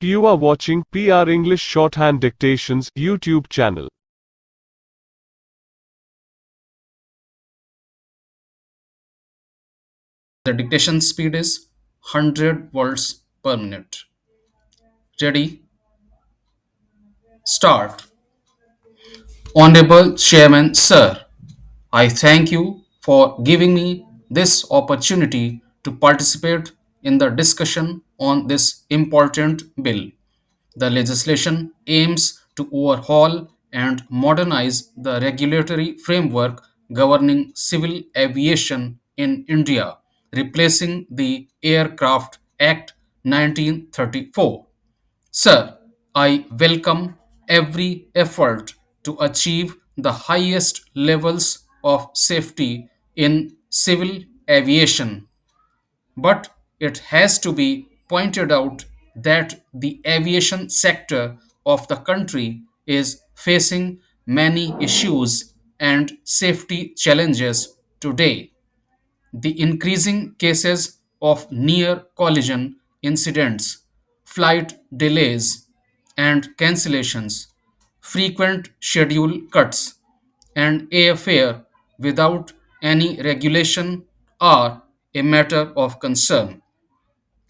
You are watching PR English Shorthand Dictations YouTube channel. The dictation speed is 100 words per minute. Ready? Start. Honorable Chairman, Sir, I thank you for giving me this opportunity to participate in the discussion on this important bill. The legislation aims to overhaul and modernize the regulatory framework governing civil aviation in India, replacing the Aircraft Act 1934. Sir, I welcome every effort to achieve the highest levels of safety in civil aviation, but it has to be pointed out that the aviation sector of the country is facing many issues and safety challenges today. The increasing cases of near collision incidents, flight delays and cancellations, frequent schedule cuts, and airfare without any regulation are a matter of concern.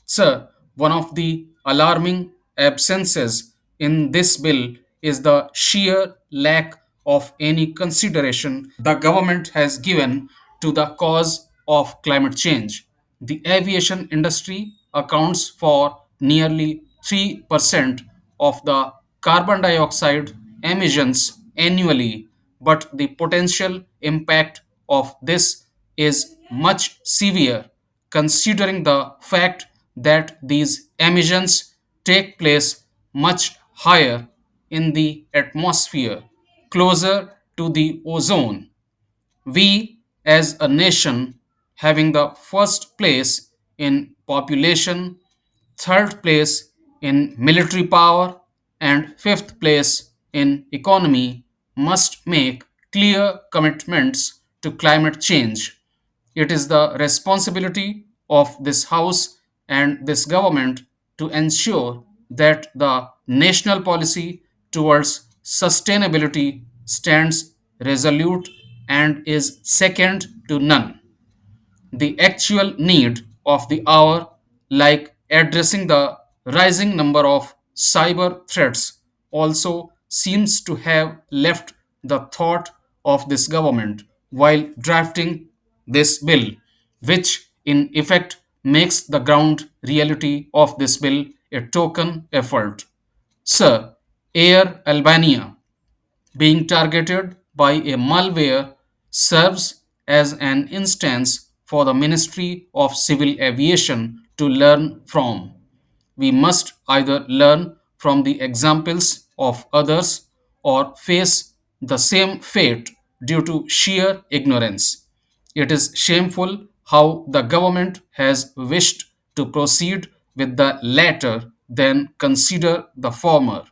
Sir, one of the alarming absences in this bill is the sheer lack of any consideration the government has given to the cause of climate change. The aviation industry accounts for nearly 3% of the carbon dioxide emissions annually, but the potential impact of this is much severe considering the fact that these emissions take place much higher in the atmosphere, closer to the ozone. We, as a nation, having the first place in population, third place in military power, and fifth place in economy, must make clear commitments to climate change. It is the responsibility of this House and this government to ensure that the national policy towards sustainability stands resolute and is second to none. The actual need of the hour, like addressing the rising number of cyber threats, also seems to have left the thought of this government while drafting this bill, which in effect makes the ground reality of this bill a token effort. Sir, Air Albania being targeted by a malware serves as an instance for the Ministry of Civil Aviation to learn from. We must either learn from the examples of others or face the same fate due to sheer ignorance. It is shameful how the government has wished to proceed with the latter than consider the former.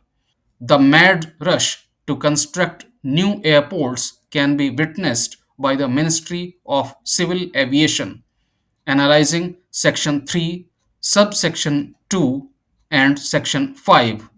The mad rush to construct new airports can be witnessed by the Ministry of Civil Aviation, analyzing Section 3, Subsection 2, and Section 5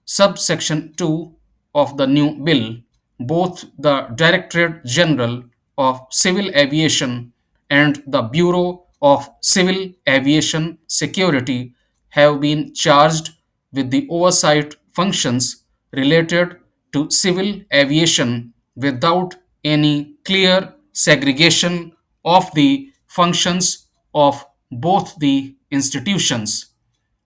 subsection 2 of the new bill, both the Directorate General of Civil Aviation and the Bureau of Civil Aviation Security have been charged with the oversight functions related to civil aviation without any clear segregation of the functions of both the institutions.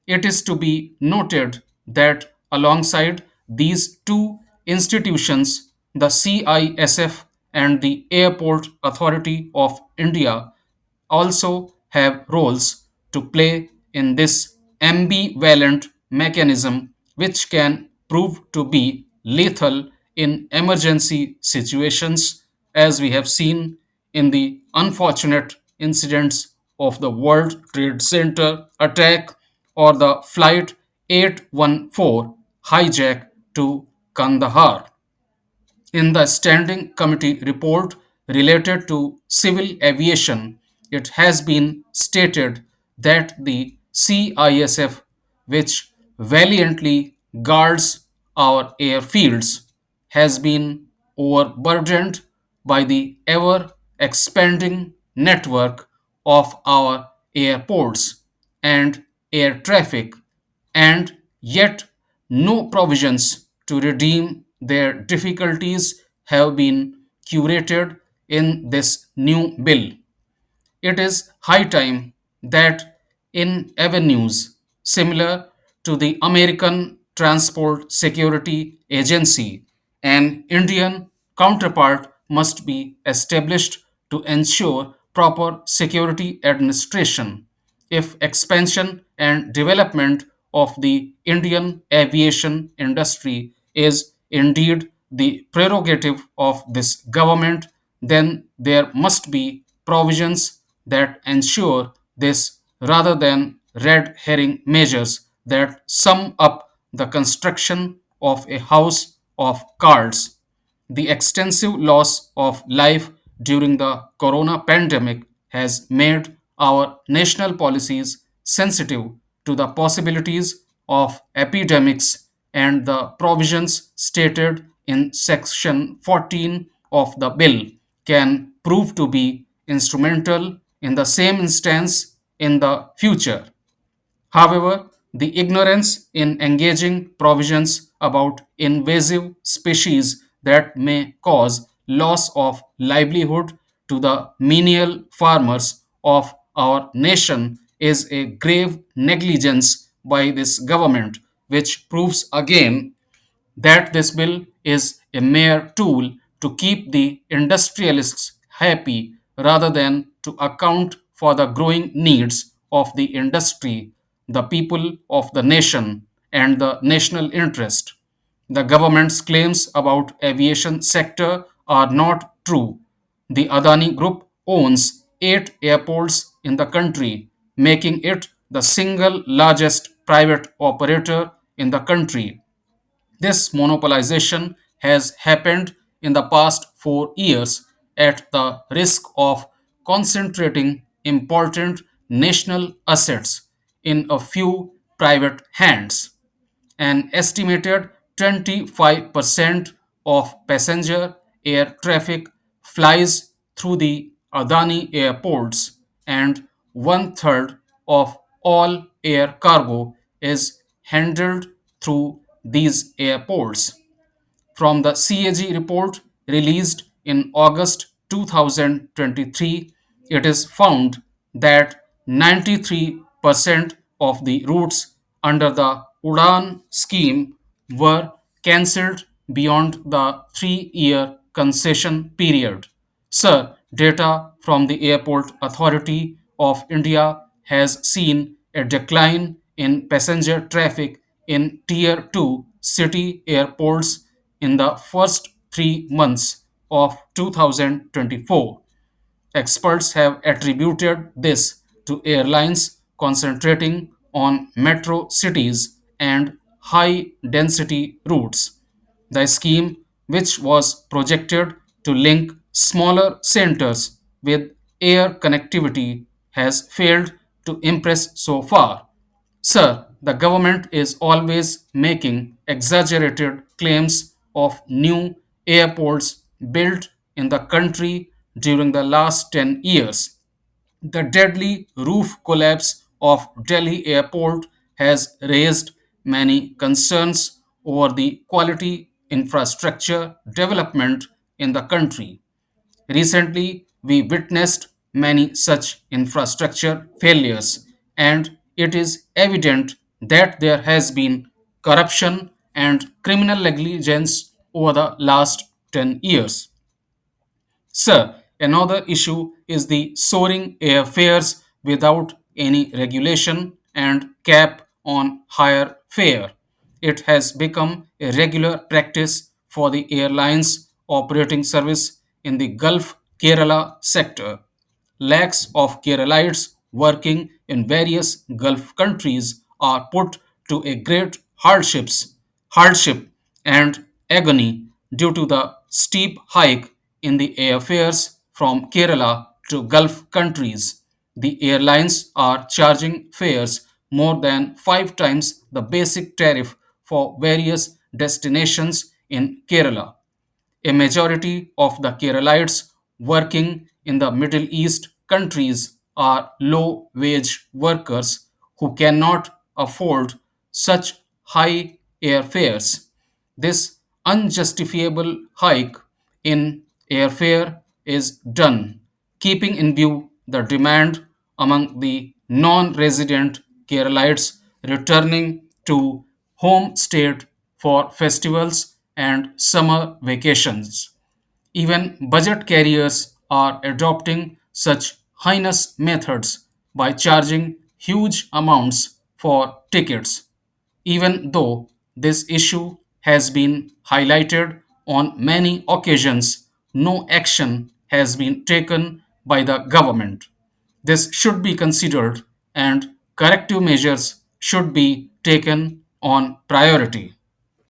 It is to be noted that alongside these two institutions, the CISF and the Airport Authority of India also have roles to play in this ambivalent mechanism, which can prove to be lethal in emergency situations, as we have seen in the unfortunate incidents of the World Trade Center attack or the Flight 814 hijack to Kandahar. In the Standing Committee report related to civil aviation, it has been stated that the CISF, which valiantly guards our airfields has been overburdened by the ever expanding network of our airports and air traffic, and yet no provisions to redeem their difficulties have been curated in this new bill. It is high time that in avenues similar to the American Transport Security Agency, an Indian counterpart must be established to ensure proper security administration. If expansion and development of the Indian aviation industry is indeed the prerogative of this government, then there must be provisions that ensure this rather than red herring measures that sum up the construction of a house of cards. The extensive loss of life during the corona pandemic has made our national policies sensitive to the possibilities of epidemics, and the provisions stated in section 14 of the bill can prove to be instrumental in the same instance in the future. However, the ignorance in engaging provisions about invasive species that may cause loss of livelihood to the menial farmers of our nation is a grave negligence by this government, which proves again that this bill is a mere tool to keep the industrialists happy rather than to account for the growing needs of the industry, the people of the nation, and the national interest. The government's claims about aviation sector are not true. The Adani Group owns 8 airports in the country, making it the single largest private operator in the country. This monopolization has happened in the past 4 years at the risk of concentrating important national assets in a few private hands. An estimated 25% of passenger air traffic flies through the Adani airports, and one third of all air cargo is handled through these airports. From the CAG report released in August 2023, it is found that 93% of the routes under the Udan scheme were cancelled beyond the 3 year concession period. Sir, data from the Airport Authority of India has seen a decline in passenger traffic in Tier 2 city airports in the first 3 months of 2024. Experts have attributed this to airlines concentrating on metro cities and high density routes. The scheme, which was projected to link smaller centers with air connectivity, has failed to impress so far. Sir, the government is always making exaggerated claims of new airports built in the country during the last 10 years. The deadly roof collapse of Delhi airport has raised many concerns over the quality infrastructure development in the country. Recently, we witnessed many such infrastructure failures, and it is evident that there has been corruption and criminal negligence over the last 10 years. Sir, another issue is the soaring airfares without any regulation and cap on higher fare. It has become a regular practice for the airlines operating service in the Gulf Kerala sector. Lakhs of Keralites working in various Gulf countries are put to a great hardship and agony due to the steep hike in the airfares from Kerala to Gulf countries. The airlines are charging fares more than 5 times the basic tariff for various destinations in Kerala. A majority of the Keralites working in the Middle East countries are low wage workers who cannot afford such high airfares. This unjustifiable hike in airfare is done, keeping in view the demand among the non resident Keralites returning to home state for festivals and summer vacations. Even budget carriers are adopting such heinous methods by charging huge amounts for tickets. Even though this issue has been highlighted on many occasions, no action has been taken by the government. This should be considered and corrective measures should be taken on priority.